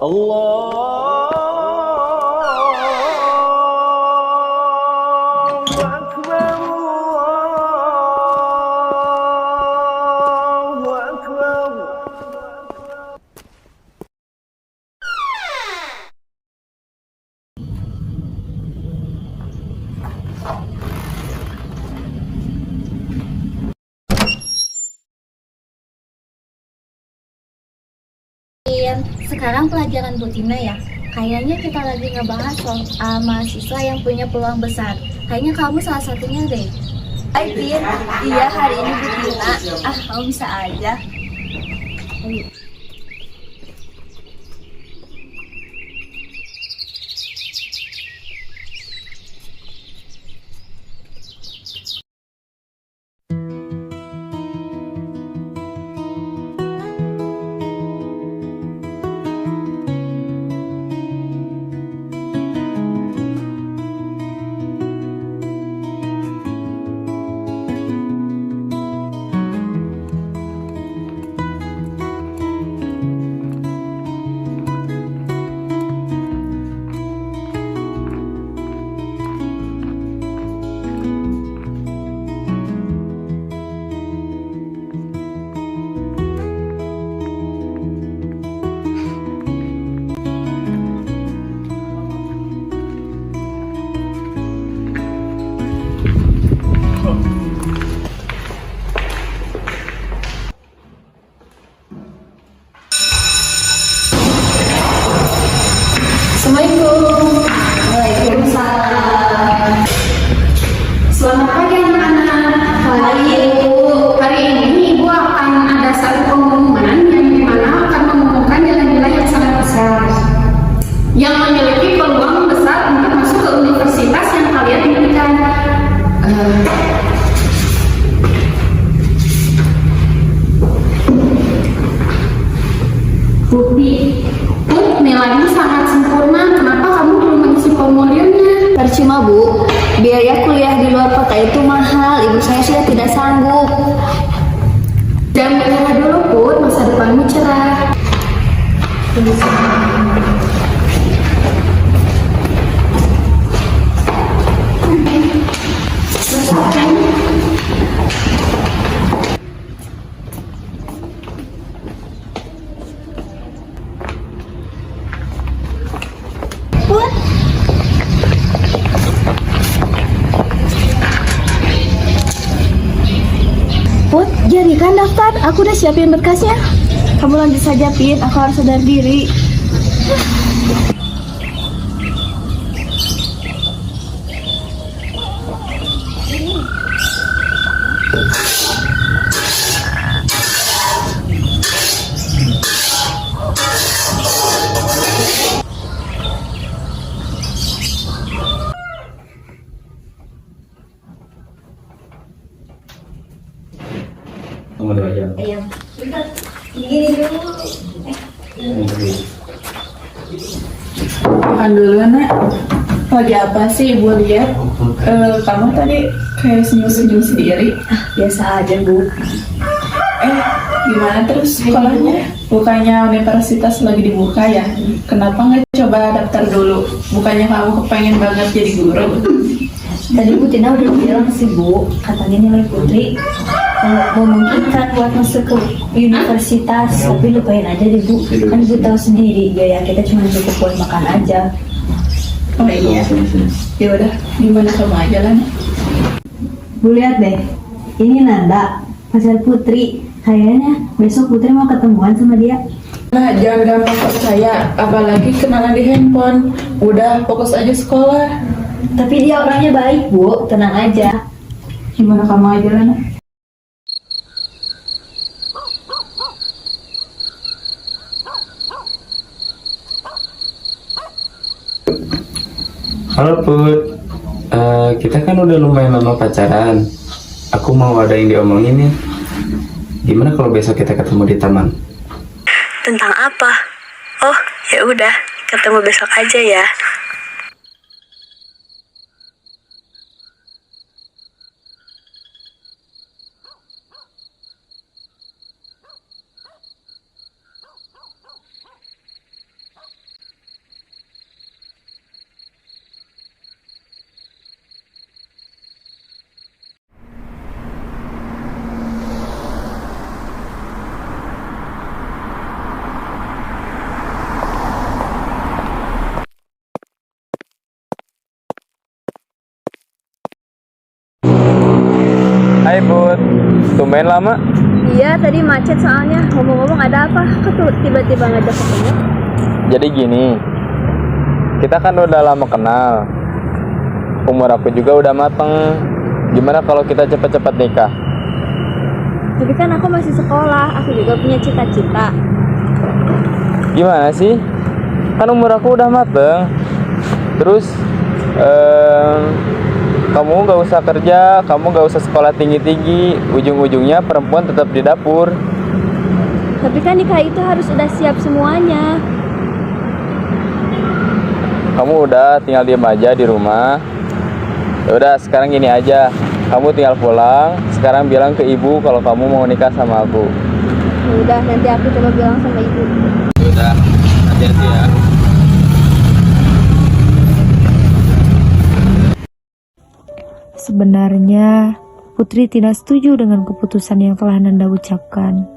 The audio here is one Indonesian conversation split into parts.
Allahu Akbar, Allahu Akbar. Sekarang pelajaran rutinnya ya. Kayaknya kita lagi ngebahas soal mahasiswa yang punya peluang besar. Kayaknya kamu salah satunya deh. Hai Tin, iya hari ini Bu Tina. Kamu bisa aja. Ayo. Assalamualaikum. Waalaikumsalam. Selamat pagi anak-anak. Hari ini Ibu akan ada satu pengumuman yang dimana akan mengumumkan nilai-nilai yang sangat besar yang memiliki peluang besar untuk masuk ke universitas yang kalian inginkan. Bukti, nilaimu sangat sempurna. Kenapa kamu belum mengisi formulirnya? Percuma Bu, biaya kuliah di luar kota itu mahal. Ibu saya sudah tidak sanggup. Jangan menyerah dulu Put, masa depanmu cerah. Put, jadikan daftar. Aku udah siapin berkasnya. Kamu lanjut saja, Pin. Aku harus sadar diri. Nomor 2 aja. Iya. Gini dulu. Makan dulu nak. Lagi apa sih Ibu lihat? Kamu tadi kayak senyum-senyum sendiri. Biasa aja, Bu. Gimana terus sekolahnya? Bukannya universitas lagi dibuka ya? Kenapa nggak coba daftar dulu? Bukannya kamu kepengen banget jadi guru? Tadi Bu Tina udah bilang sih, Bu. Katanya nilai Putri memungkinkan buat masuk ke universitas. Tapi lupain aja deh, Bu. Kan Bu tahu sendiri, biaya kita cuma cukup buat makan aja. Oh iya. Ya udah, gimana kamu aja lah. Bu lihat deh, ini Nanda, pacar Putri. Kayaknya besok Putri mau ketemuan sama dia. Nah, jangan gampang percaya, apalagi kenalan di handphone. Udah, fokus aja sekolah. Tapi dia orangnya baik, Bu. Tenang aja. Gimana kamu aja lah, Nak? Halo Put, kita kan udah lumayan lama pacaran. Aku mau ada yang diomongin nih. Gimana kalau besok kita ketemu di taman? Tentang apa? Oh, ya udah, ketemu besok aja ya. tumben lama. Iya, tadi macet soalnya. Ngomong-ngomong ada apa? Kok tiba-tiba ngajak ketemu? Jadi gini, kita kan udah lama kenal. Umur aku juga udah mateng. Gimana kalau kita cepet-cepet nikah? Tapi kan aku masih sekolah, aku juga punya cita-cita. Gimana sih? Kan umur aku udah mateng. Terus kamu gak usah kerja, kamu gak usah sekolah tinggi-tinggi. Ujung-ujungnya perempuan tetap di dapur. Tapi kan nikah itu harus udah siap semuanya. Kamu udah tinggal diem aja di rumah. Ya udah, sekarang gini aja. Kamu tinggal pulang. Sekarang bilang ke ibu kalau kamu mau nikah sama aku. Ya udah, nanti aku coba bilang sama ibu. Ya udah, hati-hati ya. Sebenarnya, Putri tidak setuju dengan keputusan yang telah Nanda ucapkan.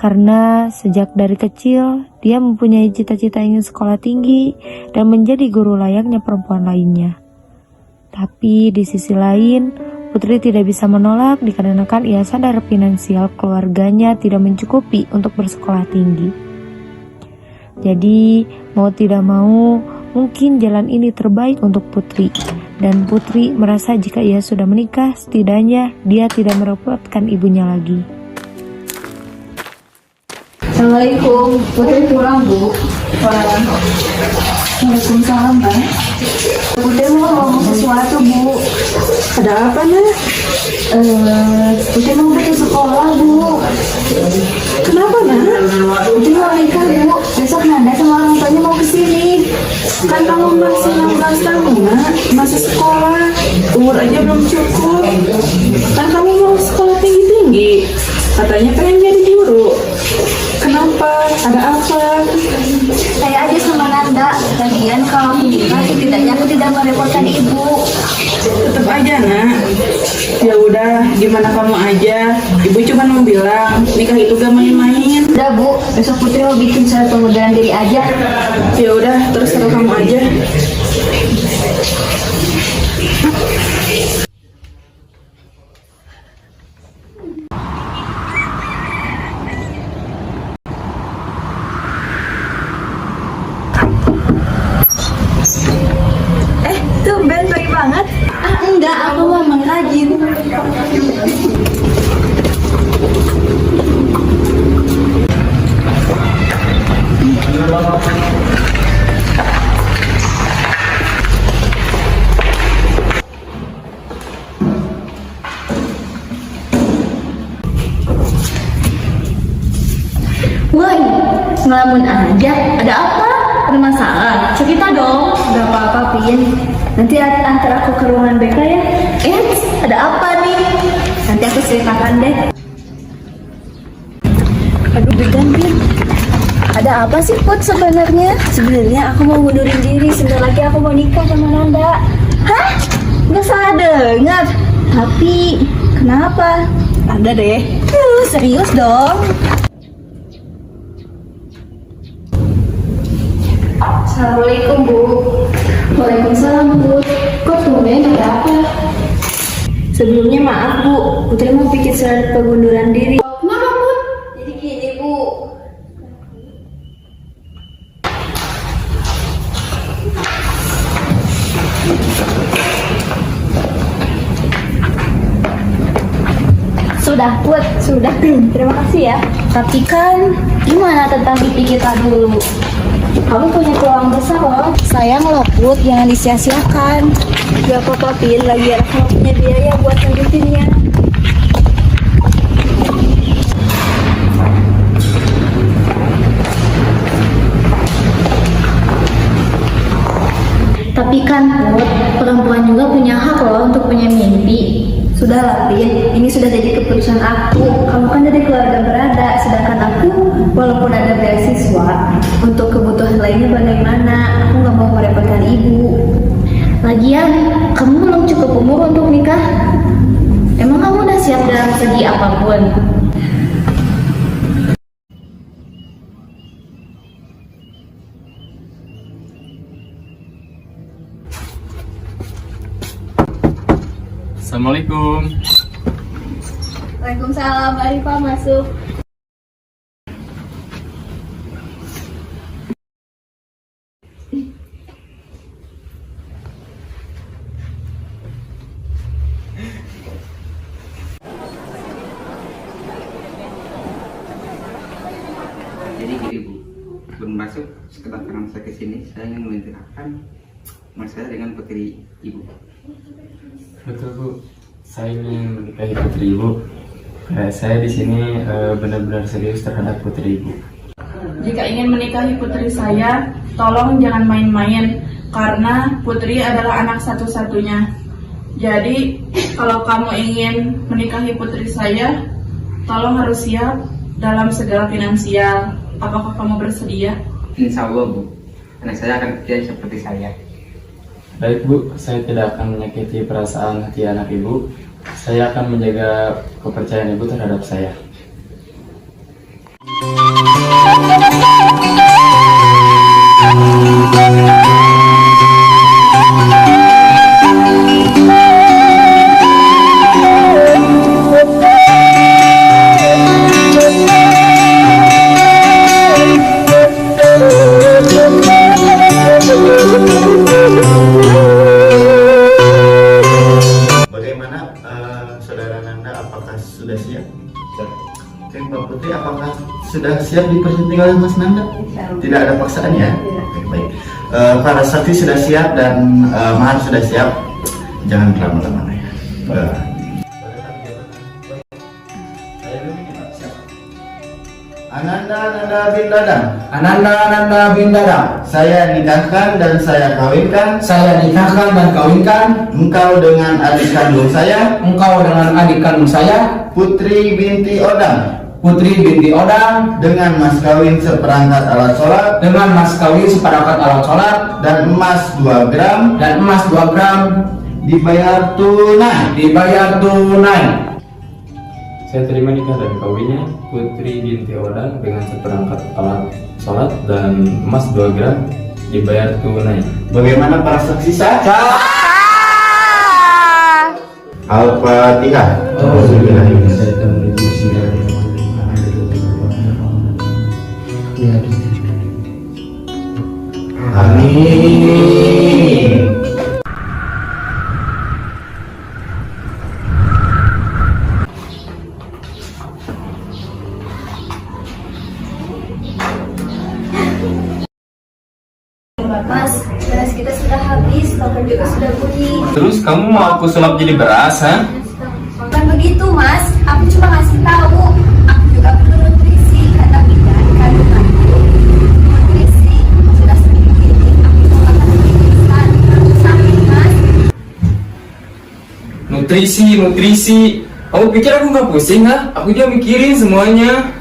Karena sejak dari kecil, dia mempunyai cita-cita ingin sekolah tinggi dan menjadi guru layaknya perempuan lainnya. Tapi di sisi lain, Putri tidak bisa menolak dikarenakan ia sadar finansial keluarganya tidak mencukupi untuk bersekolah tinggi. Jadi, mau tidak mau, mungkin jalan ini terbaik untuk Putri. Dan Putri merasa jika ia sudah menikah, setidaknya dia tidak merepotkan ibunya lagi. Assalamualaikum, Putri pulang Bu. Waalaikumsalam Mbak. Putri mau ngomong sesuatu Bu. Ada apa Nak? Putri mau ke sekolah Bu. Kenapa Nak? Putri mau nikah Bu. Besok Nanda sama orang tuanya mau kesini. Kan kamu masih 16 tahun Nak, masih sekolah, umur aja belum cukup. Kan kamu mau sekolah tinggi-tinggi, katanya pengen jadi guru. Kenapa? Ada apa? Saya aja sama Nanda. Lagian kalau aku nikah, setidaknya aku tidak merepotkan ibu. Tetap aja Nak. Ya udah, gimana kamu aja. Ibu cuma mau bilang nikah itu gak main-main. Udah Bu, besok Putri mau bikin syarat pengunduran diri aja. Ya udah, terserah kamu aja. Tumben baik banget. Enggak, aku mau mengrajin. Woi, ngelamun aja. Ada apa? Ada masalah? Cerita dong. Gak apa-apa, Pin. Nanti antar aku ke ruangan BK ya. Ada apa nih? Nanti aku ceritakan deh. Aduh, Pin. Ada apa sih Put sebenarnya? Sebenarnya aku mau ngundurin diri. Sebentar lagi aku mau nikah sama Nanda. Hah? Nggak salah dengar. Tapi kenapa? Ada deh. Serius dong. Assalamualaikum Bu. Waalaikumsalam Bu. Kok tumben ada apa? Sebelumnya maaf Bu, Putri mau bikin surat pengunduran diri. Kenapa Bu? Jadi gini Bu. Sudah Put, sudah. Terima kasih ya. Tapi kan gimana tentang pipi kita dulu? Kamu punya peluang besar loh. Sayang loh Put, jangan disia-siakan. Gak apa-apa Pin, lagi aku punya biaya buat lanjutinnya. Tapi kan Put, perempuan juga punya hak loh untuk punya mimpi. Sudahlah Pin, ini sudah jadi keputusan aku. Kamu kan dari keluarga berada, sedangkan aku walaupun ada beasiswa, untuk kebutuhan lainnya bagaimana? Aku gak mau merepotkan ibu. Lagian, kamu belum cukup umur untuk nikah. Emang kamu udah siap dalam segi apapun? Assalamualaikum. Waalaikumsalam, Arifah masuk. Jadi gini Bu, sebelum masuk kedatangan saya ke sini, saya ingin menceritakan mas saya dengan putri Ibu. Betul Bu, saya ingin menikahi putri Ibu. Saya di sini benar-benar serius terhadap putri Ibu. Jika ingin menikahi putri saya, tolong jangan main-main karena putri adalah anak satu-satunya. Jadi, kalau kamu ingin menikahi putri saya, tolong harus siap dalam segala finansial. Apakah kamu bersedia? Insya Allah Bu, anak saya akan kerja seperti saya. Baik Bu, saya tidak akan menyakiti perasaan hati anak Ibu. Saya akan menjaga kepercayaan Ibu terhadap saya. Bagaimana saudara Nanda, apakah sudah siap? Oke, Mbak Putri, apakah sudah siap dipersunting oleh Mas Nanda? Tidak ada paksaan ya? Oke, baik. Para saksi sudah siap dan mahar sudah siap. Jangan berlama-lama ya. Ananda bin Dadang. Ananda bin Dadang. Saya nikahkan dan saya kawinkan. Saya nikahkan dan kawinkan Engkau dengan adik kandung saya, engkau dengan adik kandung saya, Putri binti Odang, Putri binti Odang, dengan mas kawin seperangkat alat sholat dengan mas kawin seperangkat alat sholat dan emas 2 gram dan emas 2 gram dibayar tunai. dibayar tunai. Saya terima nikah dan kawinnya Putri binti Odang dengan seperangkat alat sholat dan emas 2 gram dibayar tunai. Bagaimana para saksi sah? Al-Fatihah. Amin. Mas, beras kita sudah habis, papan juga sudah bunyi. Terus kamu mau aku sulap jadi beras, ha? Bukan begitu, Mas. Aku cuma ngasih tahu. Aku juga perlu nutrisi kata bidan kandunganku. Nutrisi sudah sedikit ini. Aku mau akan pingsan. Aku sakit, Mas. Nutrisi. Kamu pikir aku nggak pusing, ha? Aku juga mikirin semuanya.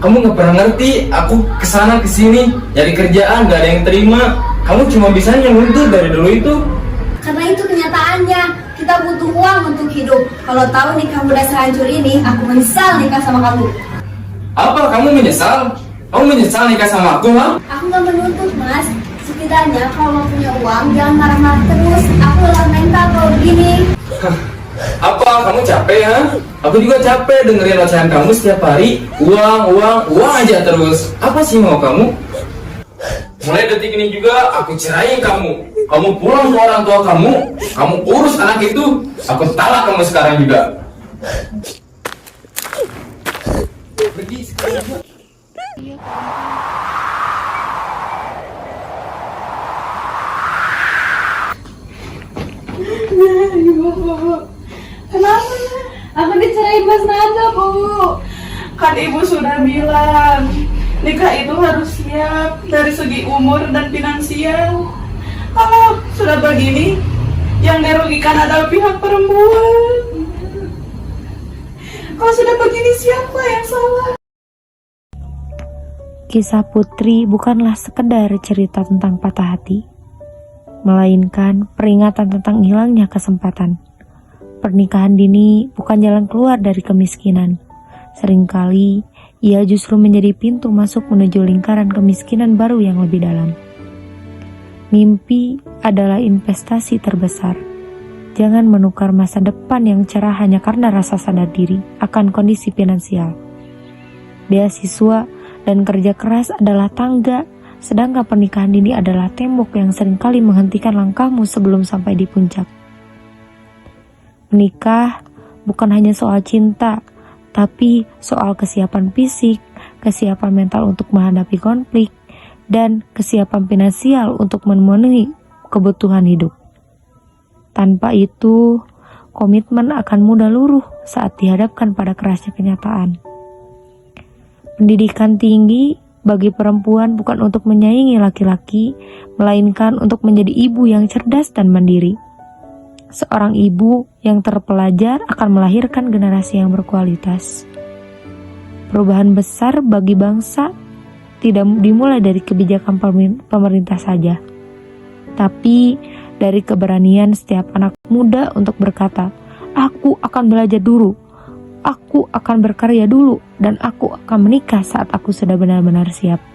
Kamu nggak pernah ngerti. Aku kesana kesini nyari kerjaan, gak ada yang terima. Kamu cuma bisanya nuntut dari dulu itu. Karena itu kenyataannya. Kita butuh uang untuk hidup. Kalau tahu nikah udah sehancur ini, aku menyesal nikah sama kamu. Apa kamu menyesal? Kamu menyesal nikah sama aku, ha? Aku nggak menuntut, Mas. Setidaknya kalau mau punya uang, jangan marah-marah terus. Aku lelah mental kalau begini. Apa kamu capek, ha? Aku juga capek dengerin ocehan kamu setiap hari. Uang aja terus. Apa sih mau kamu? Mulai detik ini juga aku ceraiin kamu. Kamu pulang ke orang tua kamu. Kamu urus anak itu. Aku talak kamu sekarang juga. Pergi sekarang juga. Kenapa? Aku dicerain Mas Nanda, Bu. Kan Ibu sudah bilang nikah itu harus siap dari segi umur dan finansial. Kalau sudah begini, yang dirugikan adalah pihak perempuan. Kalau sudah begini, siapa yang salah? Kisah Putri bukanlah sekedar cerita tentang patah hati, melainkan peringatan tentang hilangnya kesempatan. Pernikahan dini bukan jalan keluar dari kemiskinan. Seringkali ia justru menjadi pintu masuk menuju lingkaran kemiskinan baru yang lebih dalam. Mimpi adalah investasi terbesar. Jangan menukar masa depan yang cerah hanya karena rasa sadar diri akan kondisi finansial. Beasiswa dan kerja keras adalah tangga, sedangkan pernikahan dini adalah tembok yang seringkali menghentikan langkahmu sebelum sampai di puncak. Menikah bukan hanya soal cinta, tapi soal kesiapan fisik, kesiapan mental untuk menghadapi konflik, dan kesiapan finansial untuk memenuhi kebutuhan hidup. Tanpa itu, komitmen akan mudah luruh saat dihadapkan pada kerasnya kenyataan. Pendidikan tinggi bagi perempuan bukan untuk menyaingi laki-laki, melainkan untuk menjadi ibu yang cerdas dan mandiri. Seorang ibu yang terpelajar akan melahirkan generasi yang berkualitas. Perubahan besar bagi bangsa tidak dimulai dari kebijakan pemerintah saja, tapi dari keberanian setiap anak muda untuk berkata, "Aku akan belajar dulu, aku akan berkarya dulu, dan aku akan menikah saat aku sudah benar-benar siap."